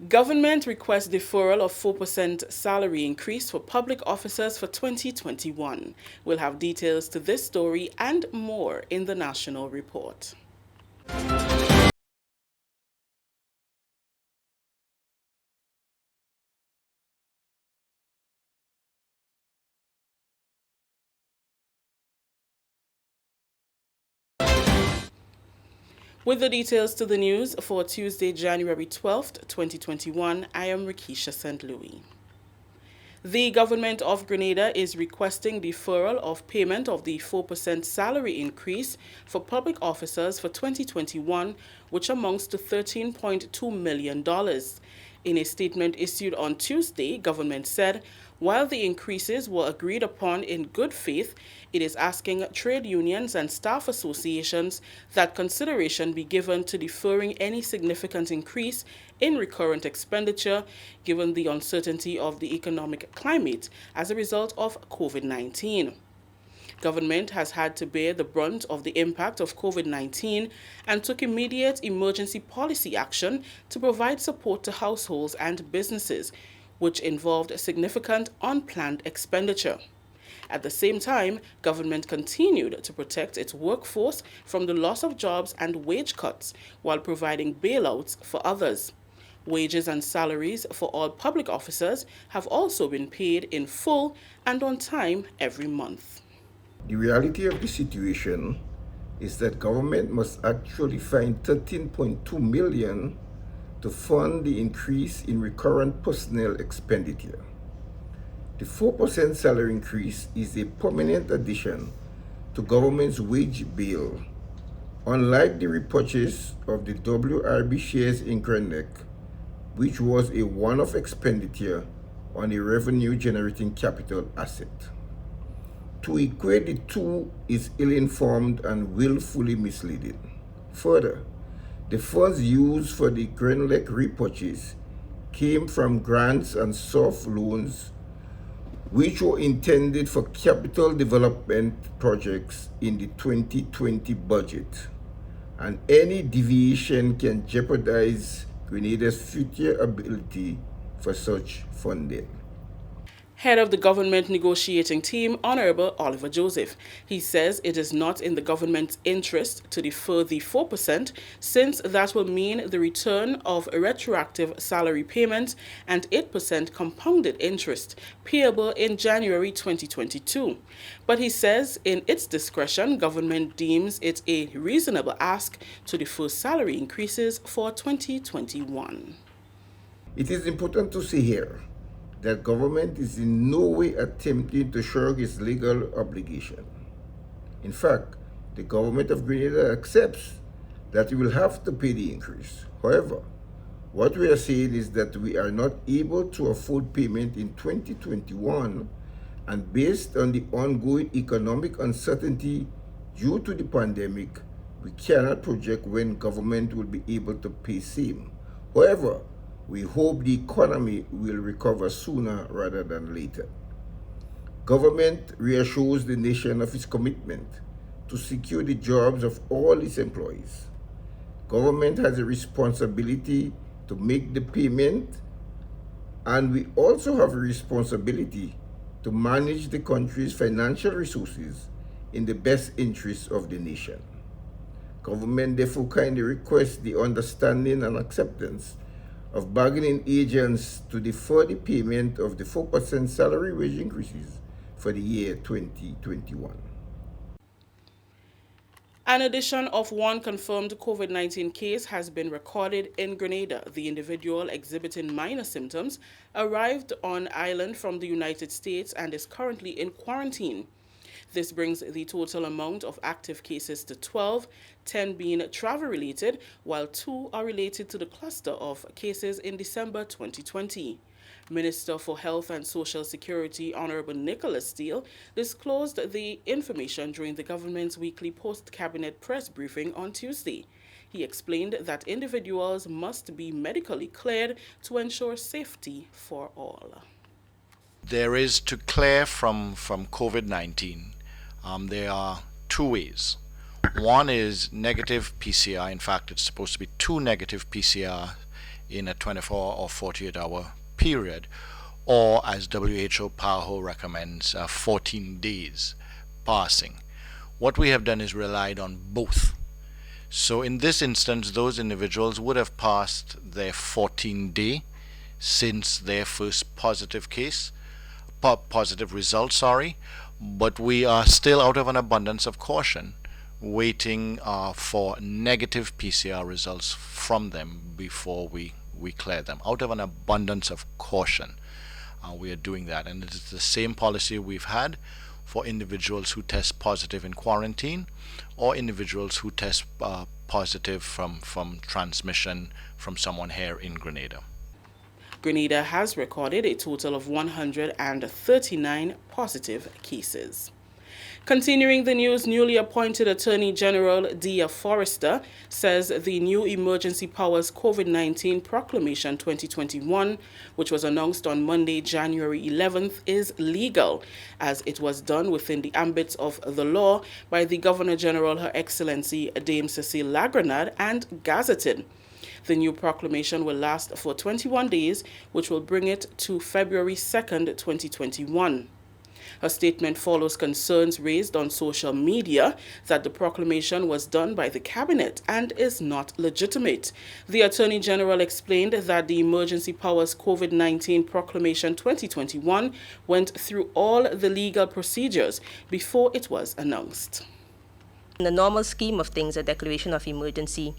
Government requests deferral of 4% salary increase for public officers for 2021. We'll have details to this story and more in the national report. With the details to the news for Tuesday, January 12th, 2021, I am Rikisha St. Louis. The government of Grenada is requesting deferral of payment of the 4% salary increase for public officers for 2021, which amounts to $13.2 million. In a statement issued on Tuesday, government said, while the increases were agreed upon in good faith, it is asking trade unions and staff associations that consideration be given to deferring any significant increase in recurrent expenditure given the uncertainty of the economic climate as a result of COVID-19. Government has had to bear the brunt of the impact of COVID-19 and took immediate emergency policy action to provide support to households and businesses, which involved significant unplanned expenditure. At the same time, government continued to protect its workforce from the loss of jobs and wage cuts while providing bailouts for others. Wages and salaries for all public officers have also been paid in full and on time every month. The reality of the situation is that government must actually find $13.2 million to fund the increase in recurrent personnel expenditure. The 4% salary increase is a permanent addition to government's wage bill. Unlike the repurchase of the WRB shares in Grenada, which was a one-off expenditure on a revenue-generating capital asset. To equate the two is ill-informed and willfully misleading. Further, the funds used for the Grenada repurchase came from grants and soft loans which were intended for capital development projects in the 2020 budget, and any deviation can jeopardize Grenada's future ability for such funding. Head of the government negotiating team, Honorable Oliver Joseph. He says it is not in the government's interest to defer the 4% since that will mean the return of retroactive salary payments and 8% compounded interest payable in January 2022. But he says in its discretion, government deems it a reasonable ask to defer salary increases for 2021. It is important to say here that government is in no way attempting to shirk its legal obligation. In fact, the government of Grenada accepts that it will have to pay the increase. However, what we are saying is that we are not able to afford payment in 2021, and based on the ongoing economic uncertainty due to the pandemic, we cannot project when government will be able to pay same. However, we hope the economy will recover sooner rather than later. Government reassures the nation of its commitment to secure the jobs of all its employees. Government has a responsibility to make the payment, and we also have a responsibility to manage the country's financial resources in the best interests of the nation. Government therefore kindly requests the understanding and acceptance of bargaining agents to defer the payment of the 4% salary wage increases for the year 2021. An addition of one confirmed COVID-19 case has been recorded in Grenada. The individual exhibiting minor symptoms arrived on island from the United States and is currently in quarantine. This brings the total amount of active cases to 12, 10 being travel-related, while 2 are related to the cluster of cases in December 2020. Minister for Health and Social Security, Honorable Nicholas Steele, disclosed the information during the government's weekly post-cabinet press briefing on Tuesday. He explained that individuals must be medically cleared to ensure safety for all. There is to clear from COVID-19. There are 2 ways. One is negative PCR. In fact, it's supposed to be 2 negative PCR in a 24 or 48-hour period, or as WHO PAHO recommends, 14 days passing. What we have done is relied on both. So in this instance, those individuals would have passed their 14-day since their first positive result, but we are still, out of an abundance of caution, waiting for negative PCR results from them before we clear them. Out of an abundance of caution, we are doing that, and it is the same policy we've had for individuals who test positive in quarantine, or individuals who test positive from transmission from someone here in Grenada. Grenada has recorded a total of 139 positive cases. Continuing the news, newly appointed Attorney General Dia Forrester says the new emergency powers COVID-19 proclamation 2021, which was announced on Monday, January 11th, is legal, as it was done within the ambit of the law by the Governor General, Her Excellency Dame Cecile Lagranade, and gazetted. The new proclamation will last for 21 days, which will bring it to February 2nd, 2021. Her statement follows concerns raised on social media that the proclamation was done by the cabinet and is not legitimate. The Attorney General explained that the Emergency Powers COVID-19 Proclamation 2021 went through all the legal procedures before it was announced. In the normal scheme of things, a declaration of emergency,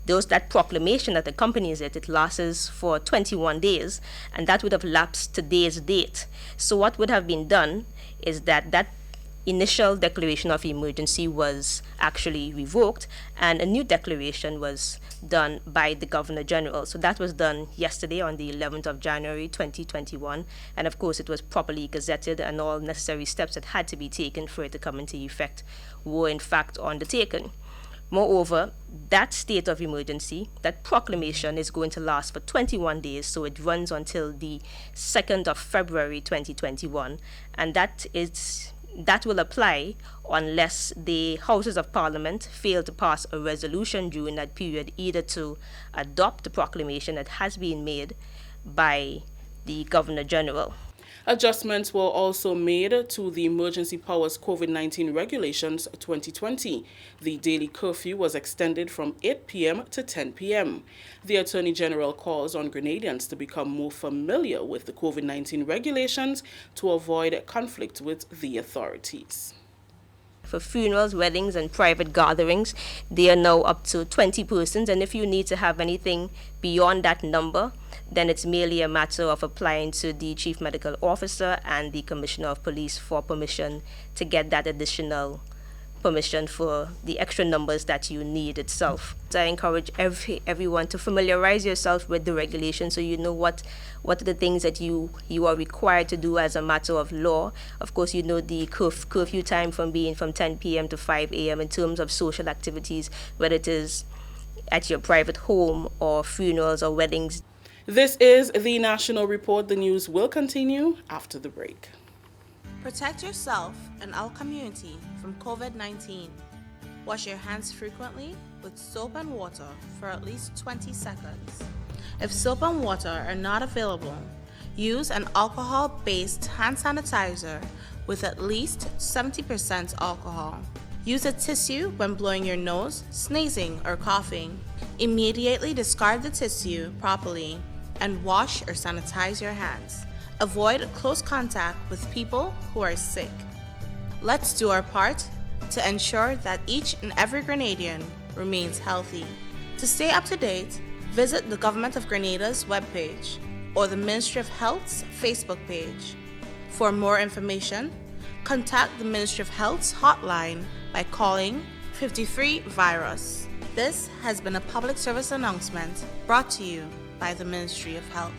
that proclamation that accompanies it lasts for 21 days, and that would have lapsed today's date. So what would have been done is that initial declaration of emergency was actually revoked, and a new declaration was done by the Governor General. So that was done yesterday on the 11th of January 2021, and of course it was properly gazetted, and all necessary steps that had to be taken for it to come into effect were in fact undertaken. Moreover, that state of emergency, that proclamation, is going to last for 21 days, so it runs until the 2nd of February 2021, and that will apply unless the Houses of Parliament fail to pass a resolution during that period, either to adopt the proclamation that has been made by the Governor General. Adjustments were also made to the Emergency Powers COVID-19 Regulations 2020. The daily curfew was extended from 8 p.m. to 10 p.m. The Attorney General calls on Grenadians to become more familiar with the COVID-19 regulations to avoid conflict with the authorities. For funerals, weddings, and private gatherings, they are now up to 20 persons, and if you need to have anything beyond that number, then it's merely a matter of applying to the Chief Medical Officer and the Commissioner of Police for permission to get that additional permission for the extra numbers that you need itself. So I encourage everyone to familiarize yourself with the regulations so you know what are the things that you are required to do as a matter of law. Of course, you know the curfew time from 10 p.m. to 5 a.m. in terms of social activities, whether it is at your private home or funerals or weddings. This is the National Report. The news will continue after the break. Protect yourself and our community from COVID-19. Wash your hands frequently with soap and water for at least 20 seconds. If soap and water are not available, use an alcohol-based hand sanitizer with at least 70% alcohol. Use a tissue when blowing your nose, sneezing, or coughing. Immediately discard the tissue properly and wash or sanitize your hands. Avoid close contact with people who are sick. Let's do our part to ensure that each and every Grenadian remains healthy. To stay up to date, visit the Government of Grenada's webpage or the Ministry of Health's Facebook page. For more information, contact the Ministry of Health's hotline by calling 53-VIRUS. This has been a public service announcement brought to you by the Ministry of Health.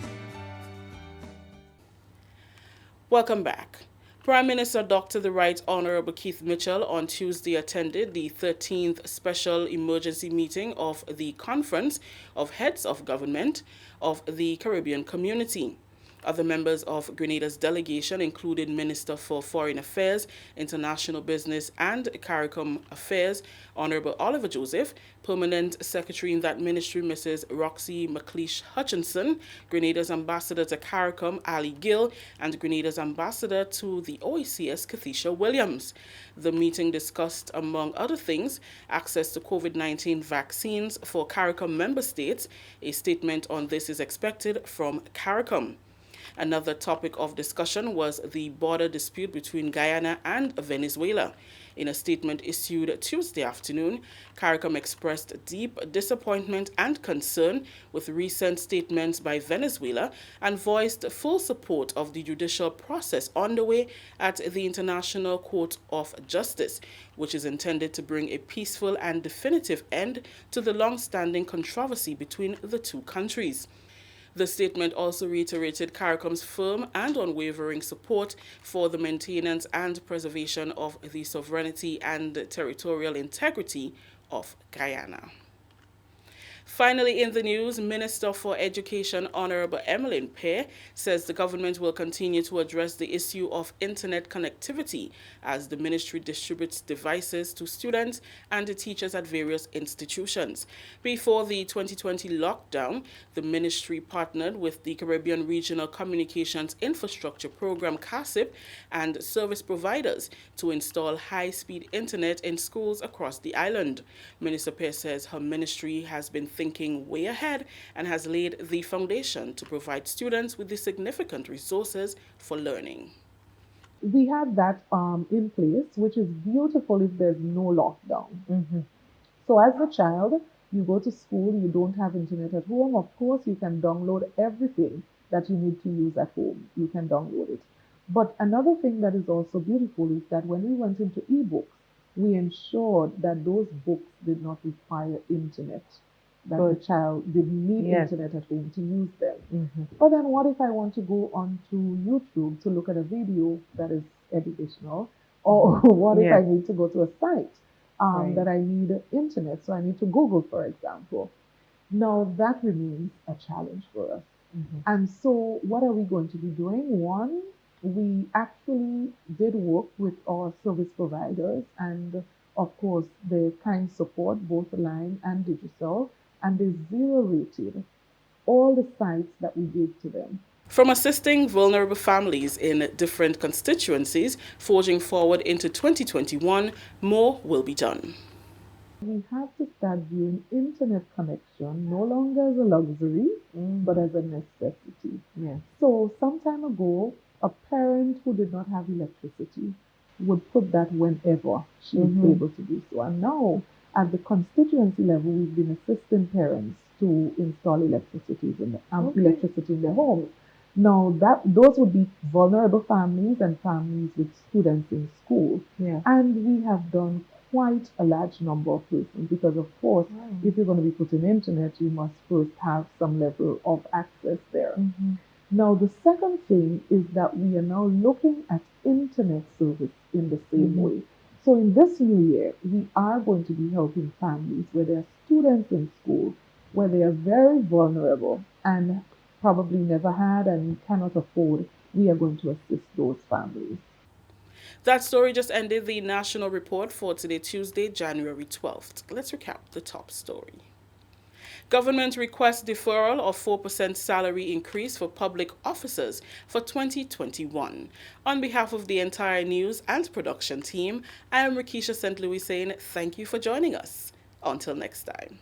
Welcome back. Prime Minister Dr. the Right Honorable Keith Mitchell on Tuesday attended the 13th Special Emergency Meeting of the Conference of Heads of Government of the Caribbean Community. Other members of Grenada's delegation included Minister for Foreign Affairs, International Business and Caricom Affairs, Honorable Oliver Joseph, Permanent Secretary in that ministry, Mrs. Roxy McLeish Hutchinson, Grenada's Ambassador to Caricom, Ali Gill, and Grenada's Ambassador to the OACS, Kathisha Williams. The meeting discussed, among other things, access to COVID-19 vaccines for Caricom member states. A statement on this is expected from Caricom. Another topic of discussion was the border dispute between Guyana and Venezuela. In a statement issued Tuesday afternoon, Caricom expressed deep disappointment and concern with recent statements by Venezuela and voiced full support of the judicial process underway at the International Court of Justice, which is intended to bring a peaceful and definitive end to the long-standing controversy between the two countries. The statement also reiterated Caricom's firm and unwavering support for the maintenance and preservation of the sovereignty and territorial integrity of Guyana. Finally, in the news, Minister for Education Honorable Emmeline Pear says the government will continue to address the issue of internet connectivity as the ministry distributes devices to students and the teachers at various institutions. Before the 2020 lockdown, the ministry partnered with the Caribbean Regional Communications Infrastructure Program (CARICOM) and service providers to install high-speed internet in schools across the island. Minister Pear says her ministry has been thinking way ahead and has laid the foundation to provide students with the significant resources for learning. We have that in place, which is beautiful if there's no lockdown. So as a child, you go to school, you don't have internet at home. Of course, you can download everything that you need to use at home. You can download it. But another thing that is also beautiful is that when we went into ebooks, we ensured that those books did not require internet, that the child didn't need internet at home to use them. But then what if I want to go onto YouTube to look at a video that is educational? Or what if I need to go to a site that I need internet? So I need to Google, for example. Now that remains a challenge for us. And so what are we going to be doing? One, we actually did work with our service providers and of course the kind support, both line and digital, and they zero rated all the sites that we gave to them. From assisting vulnerable families in different constituencies, forging forward into 2021, more will be done. We have to start viewing internet connection no longer as a luxury, but as a necessity. So some time ago, a parent who did not have electricity would put that whenever she is able to do so. And now, at the constituency level, we've been assisting parents to install electricity in their homes. Now, those would be vulnerable families and families with students in school. And we have done quite a large number of persons because, of course, if you're going to be putting internet, you must first have some level of access there. Now, the second thing is that we are now looking at internet service in the same way. So in this new year, we are going to be helping families where there are students in school, where they are very vulnerable and probably never had and cannot afford. We are going to assist those families. That story just ended the national report for today, Tuesday, January 12th. Let's recap the top story. Government requests deferral of 4% salary increase for public officers for 2021. On behalf of the entire news and production team, I am Rakisha St. Louis saying thank you for joining us. Until next time.